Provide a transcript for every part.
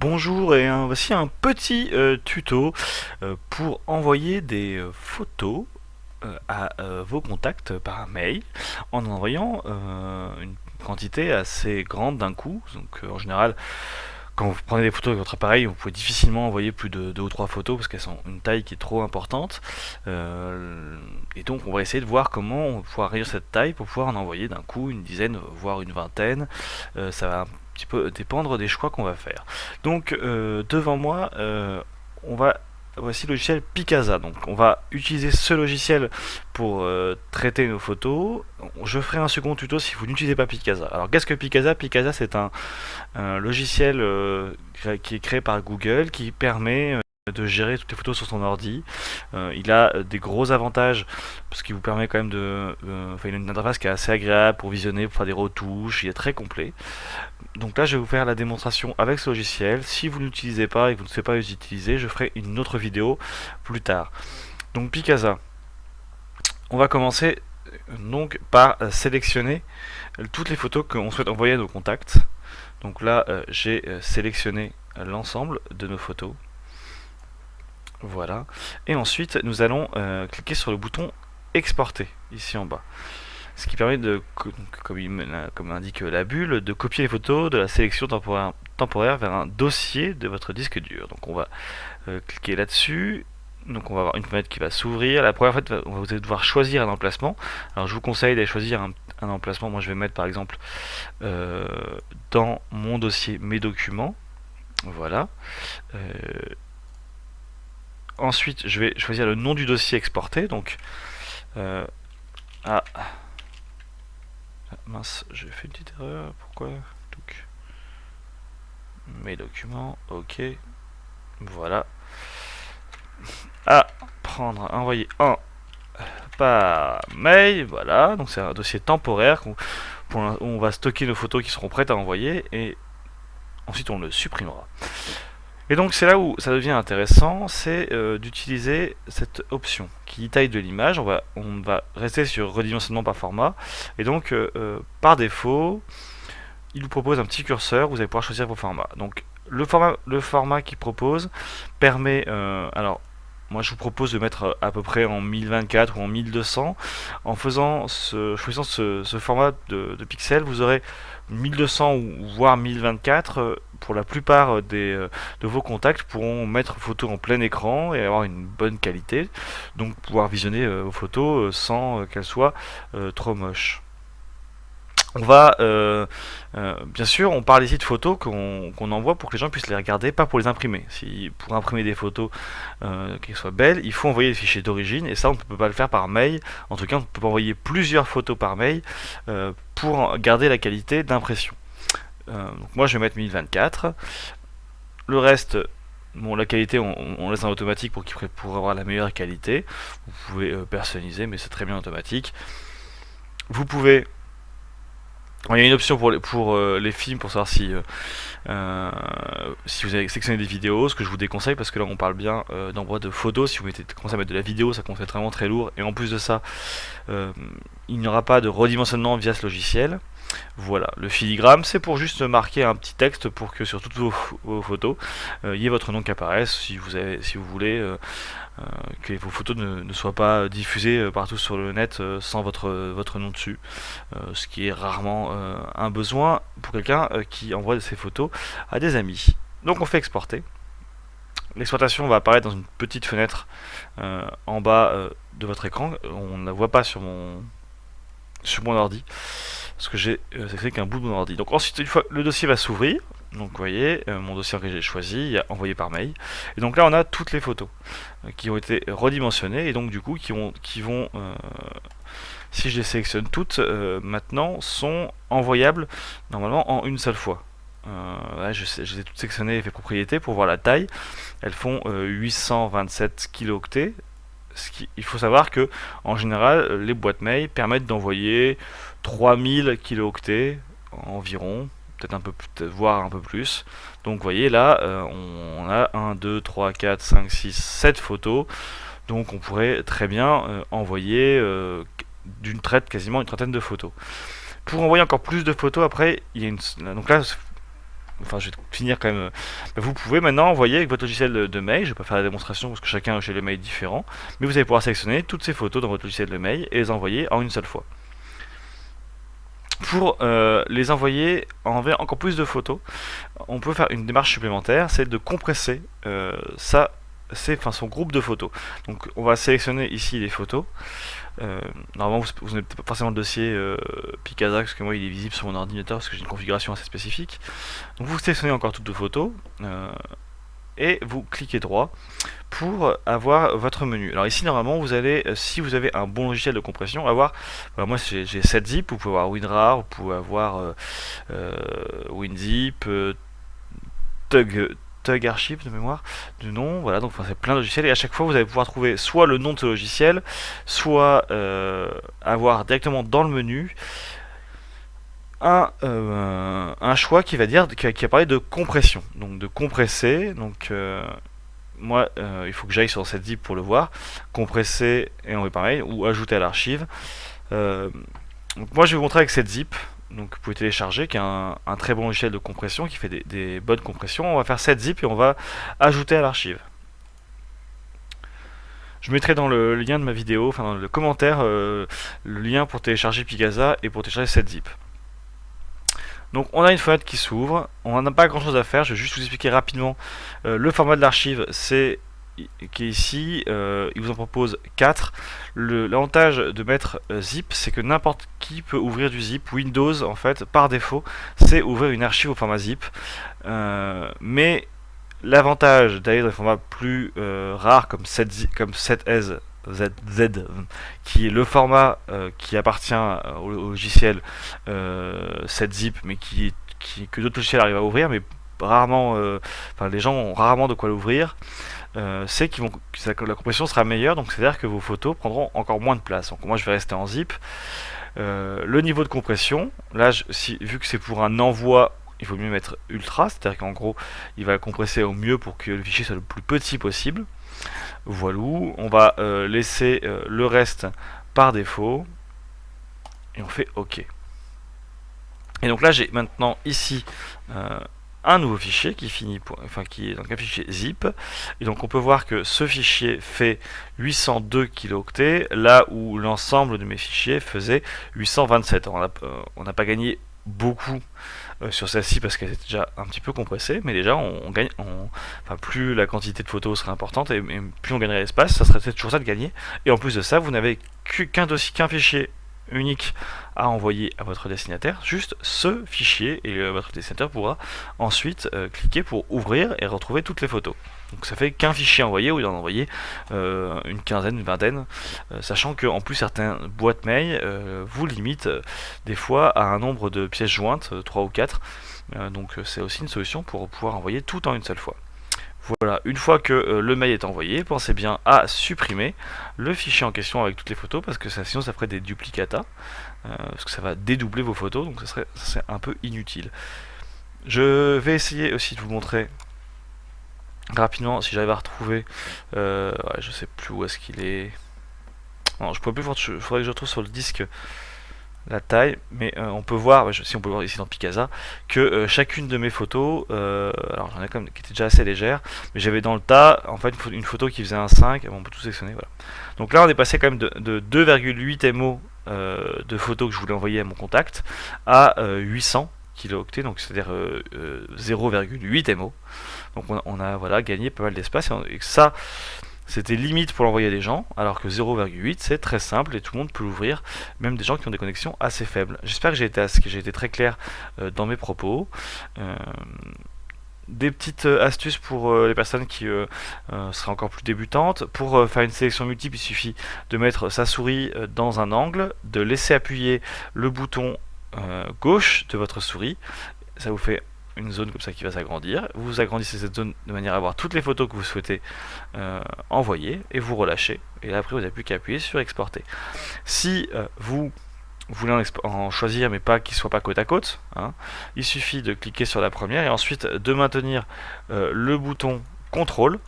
Bonjour et voici un petit tuto pour envoyer des photos à vos contacts par mail en envoyant une quantité assez grande d'un coup. Donc en général, quand vous prenez des photos avec votre appareil, vous pouvez difficilement envoyer plus de 2 ou 3 photos parce qu'elles sont une taille qui est trop importante. Et donc on va essayer de voir comment on va pouvoir réduire cette taille pour pouvoir en envoyer d'un coup une dizaine, voire une vingtaine. Ça va un petit peu dépendre des choix qu'on va faire. Donc devant moi, voici le logiciel Picasa. Donc on va utiliser ce logiciel pour traiter nos photos. Je ferai un second tuto si vous n'utilisez pas Picasa. Alors qu'est-ce que Picasa? Picasa, c'est un logiciel qui est créé par Google qui permet de gérer toutes les photos sur son ordi. Il a des gros avantages parce qu'il vous permet quand même enfin, il a une interface qui est assez agréable pour visionner, pour faire des retouches. Il est très complet. Donc là, je vais vous faire la démonstration avec ce logiciel. Si vous ne l'utilisez pas et que vous ne savez pas l'utiliser, je ferai une autre vidéo plus tard. Donc Picasa, on va commencer donc par sélectionner toutes les photos qu'on souhaite envoyer à nos contacts. Donc là, j'ai sélectionné l'ensemble de nos photos. Voilà. Et ensuite, nous allons cliquer sur le bouton exporter, ici en bas. Ce qui permet de, comme indique la bulle, de copier les photos de la sélection temporaire vers un dossier de votre disque dur. Donc on va cliquer là-dessus. Donc on va avoir une fenêtre qui va s'ouvrir. La première fois, vous allez devoir choisir un emplacement. Alors je vous conseille d'aller choisir un emplacement. Moi je vais mettre par exemple dans mon dossier mes documents. Voilà. Ensuite je vais choisir le nom du dossier exporté. Donc ah mince, j'ai fait une petite erreur. Pourquoi? Donc mes documents. Ok. Voilà. À prendre, envoyer en par mail, voilà, donc c'est un dossier temporaire où on va stocker nos photos qui seront prêtes à envoyer et ensuite on le supprimera. Et donc c'est là où ça devient intéressant, c'est d'utiliser cette option qui dit taille de l'image. On va rester sur redimensionnement par format et donc par défaut il vous propose un petit curseur, vous allez pouvoir choisir vos formats. Donc le format qu'il propose permet alors moi je vous propose de mettre à peu près en 1024 ou en 1200. En choisissant ce format de pixels, vous aurez 1200 ou voire 1024. Pour la plupart de vos contacts pourront mettre photos en plein écran et avoir une bonne qualité. Donc pouvoir visionner vos photos sans qu'elles soient trop moches. On va, bien sûr, on parle ici de photos qu'on envoie pour que les gens puissent les regarder, pas pour les imprimer. Pour imprimer des photos qui soient belles, il faut envoyer les fichiers d'origine, et ça on ne peut pas le faire par mail. En tout cas, on ne peut pas envoyer plusieurs photos par mail pour garder la qualité d'impression. Donc moi je vais mettre 1024. Le reste, bon, la qualité on laisse en automatique pour avoir la meilleure qualité. Vous pouvez personnaliser, mais c'est très bien automatique. Vous pouvez il y a une option pour les films pour savoir si vous avez sélectionné des vidéos, ce que je vous déconseille parce que là on parle bien d'envoi de photos. Si vous commencez à mettre de la vidéo, ça commence à être vraiment très lourd et en plus de ça, il n'y aura pas de redimensionnement via ce logiciel. Voilà, le filigrane c'est pour juste marquer un petit texte pour que sur toutes vos photos, il y ait votre nom qui apparaisse si vous voulez que vos photos ne soient pas diffusées partout sur le net sans votre nom dessus, ce qui est rarement un besoin pour quelqu'un qui envoie ses photos à des amis. Donc on fait exporter. L'exportation va apparaître dans une petite fenêtre en bas de votre écran. On ne la voit pas sur mon ordi parce que j'ai c'est qu'un bout de mon ordi. Donc ensuite, une fois le dossier va s'ouvrir, donc vous voyez mon dossier que j'ai choisi, il y a envoyé par mail, et donc là on a toutes les photos qui ont été redimensionnées et donc du coup qui vont si je les sélectionne toutes maintenant sont envoyables normalement en une seule fois. Là, je les ai toutes sélectionnées effet propriété pour voir la taille. Elles font 827 kilooctets. Il faut savoir que en général les boîtes mail permettent d'envoyer 3000 kilooctets environ, peut-être un peu voire un peu plus. Donc vous voyez là on a 1, 2, 3, 4, 5, 6, 7 photos. Donc on pourrait très bien envoyer d'une traite quasiment une trentaine de photos. Pour envoyer encore plus de photos après, il y a donc là enfin je vais finir quand même, vous pouvez maintenant envoyer avec votre logiciel de mail, je vais pas faire la démonstration parce que chacun a un logiciel de mail différent, mais vous allez pouvoir sélectionner toutes ces photos dans votre logiciel de mail et les envoyer en une seule fois. Pour les envoyer, enlever encore plus de photos, on peut faire une démarche supplémentaire, c'est de compresser son groupe de photos. Donc on va sélectionner ici les photos. Normalement vous n'avez pas forcément le dossier Picasa, parce que moi il est visible sur mon ordinateur parce que j'ai une configuration assez spécifique. Donc vous sélectionnez encore toutes vos photos et vous cliquez droit pour avoir votre menu. Alors ici normalement vous allez, si vous avez un bon logiciel de compression, avoir, voilà, moi j'ai 7zip, vous pouvez avoir WinRAR, vous pouvez avoir WinZip, Tug Archive de mémoire du nom, voilà, donc c'est plein de logiciels et à chaque fois vous allez pouvoir trouver soit le nom de ce logiciel, soit avoir directement dans le menu un choix qui va dire qui va parler de compression, donc de compresser. Donc moi il faut que j'aille sur cette zip pour le voir, compresser et envoyer par mail ou ajouter à l'archive. Donc moi je vais vous montrer avec cette zip. Donc vous pouvez télécharger, qui est un très bon logiciel de compression, qui fait des bonnes compressions. On va faire cette zip et on va ajouter à l'archive. Je mettrai dans le lien de ma vidéo, enfin dans le commentaire, le lien pour télécharger Picasa et pour télécharger cette zip. Donc on a une fenêtre qui s'ouvre, on n'a pas grand chose à faire, je vais juste vous expliquer rapidement le format de l'archive, c'est qui est ici, il vous en propose 4. L'avantage de mettre zip, c'est que n'importe qui peut ouvrir du zip. Windows, en fait, par défaut, c'est ouvrir une archive au format zip. Mais l'avantage d'aller dans des formats plus rares comme 7S, ZZ, qui est le format qui appartient au logiciel 7zip, mais que d'autres logiciels arrivent à ouvrir, mais rarement, les gens ont rarement de quoi l'ouvrir. C'est que la compression sera meilleure, donc c'est à dire que vos photos prendront encore moins de place. Donc moi je vais rester en zip. Le niveau de compression, là vu que c'est pour un envoi, il vaut mieux mettre ultra, c'est à dire qu'en gros il va compresser au mieux pour que le fichier soit le plus petit possible. Voilà, on va laisser le reste par défaut et on fait OK. Et donc là j'ai maintenant ici un nouveau fichier qui qui est donc un fichier zip, et donc on peut voir que ce fichier fait 802 kilooctets là où l'ensemble de mes fichiers faisait 827. On n'a pas gagné beaucoup sur celle-ci parce qu'elle était déjà un petit peu compressée, mais déjà on gagne, plus la quantité de photos serait importante et plus on gagnerait l'espace, ça serait toujours ça de gagner. Et en plus de ça, vous n'avez qu'un fichier unique à envoyer à votre destinataire, juste ce fichier, et votre destinataire pourra ensuite cliquer pour ouvrir et retrouver toutes les photos. Donc ça fait qu'un fichier envoyé au lieu d'en envoyer une quinzaine, une vingtaine, sachant que en plus certaines boîtes mail vous limitent des fois à un nombre de pièces jointes, 3 ou 4, donc c'est aussi une solution pour pouvoir envoyer tout en une seule fois. Voilà, une fois que le mail est envoyé, pensez bien à supprimer le fichier en question avec toutes les photos, parce que sinon ça ferait des duplicata, parce que ça va dédoubler vos photos, donc ça serait un peu inutile. Je vais essayer aussi de vous montrer rapidement si j'arrive à retrouver, ouais, je sais plus où est-ce qu'il est. Non, je pourrais plus voir, il faudrait que je retrouve sur le disque la taille, mais on peut voir, si on peut voir ici dans Picasa, que chacune de mes photos, alors j'en ai quand même qui était déjà assez légère, mais j'avais dans le tas en fait une photo qui faisait un 5, on peut tout sélectionner, voilà. Donc là on est passé quand même de 2,8 MO de photos que je voulais envoyer à mon contact à 800 kilooctets, donc c'est-à-dire 0,8 MO. Donc on a voilà, gagné pas mal d'espace, et ça c'était limite pour l'envoyer à des gens, alors que 0,8 c'est très simple et tout le monde peut l'ouvrir, même des gens qui ont des connexions assez faibles. J'espère que j'ai été très clair dans mes propos. Des petites astuces pour les personnes qui seraient encore plus débutantes. Pour faire une sélection multiple, il suffit de mettre sa souris dans un angle, de laisser appuyer le bouton gauche de votre souris. Ça vous fait une zone comme ça qui va s'agrandir. Vous agrandissez cette zone de manière à avoir toutes les photos que vous souhaitez envoyer et vous relâchez. Et là après vous n'avez plus qu'à appuyer sur exporter. Si vous voulez en choisir mais pas qu'il soit pas côte à côte, hein, il suffit de cliquer sur la première et ensuite de maintenir le bouton contrôle,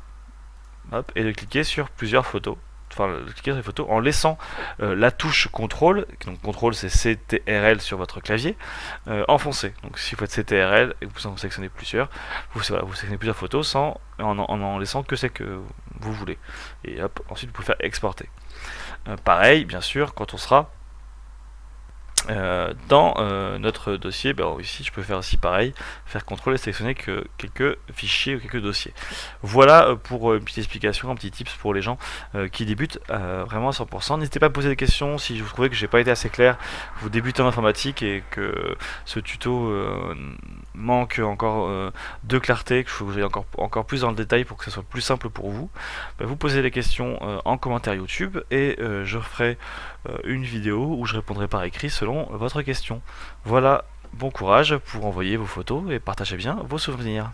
hop, et de cliquer sur plusieurs photos enfin cliquer sur les photos en laissant la touche contrôle, donc contrôle c'est CTRL sur votre clavier, enfoncé. Donc si vous faites CTRL et que vous en sélectionnez plusieurs, vous sélectionnez plusieurs photos en laissant que c'est que vous voulez. Et hop, ensuite vous pouvez faire exporter. Pareil, bien sûr, quand on sera dans notre dossier, ici je peux faire aussi pareil, faire CTRL et sélectionner que quelques fichiers ou quelques dossiers. Voilà pour une petite explication, un petit tips pour les gens qui débutent vraiment à 100%. N'hésitez pas à me poser des questions si vous trouvez que j'ai pas été assez clair, vous débutez en informatique et que ce tuto manque encore de clarté, que je vous aille encore plus dans le détail pour que ce soit plus simple pour vous. Vous posez les questions en commentaire YouTube et je ferai une vidéo où je répondrai par écrit selon votre question. Voilà, bon courage pour envoyer vos photos et partagez bien vos souvenirs.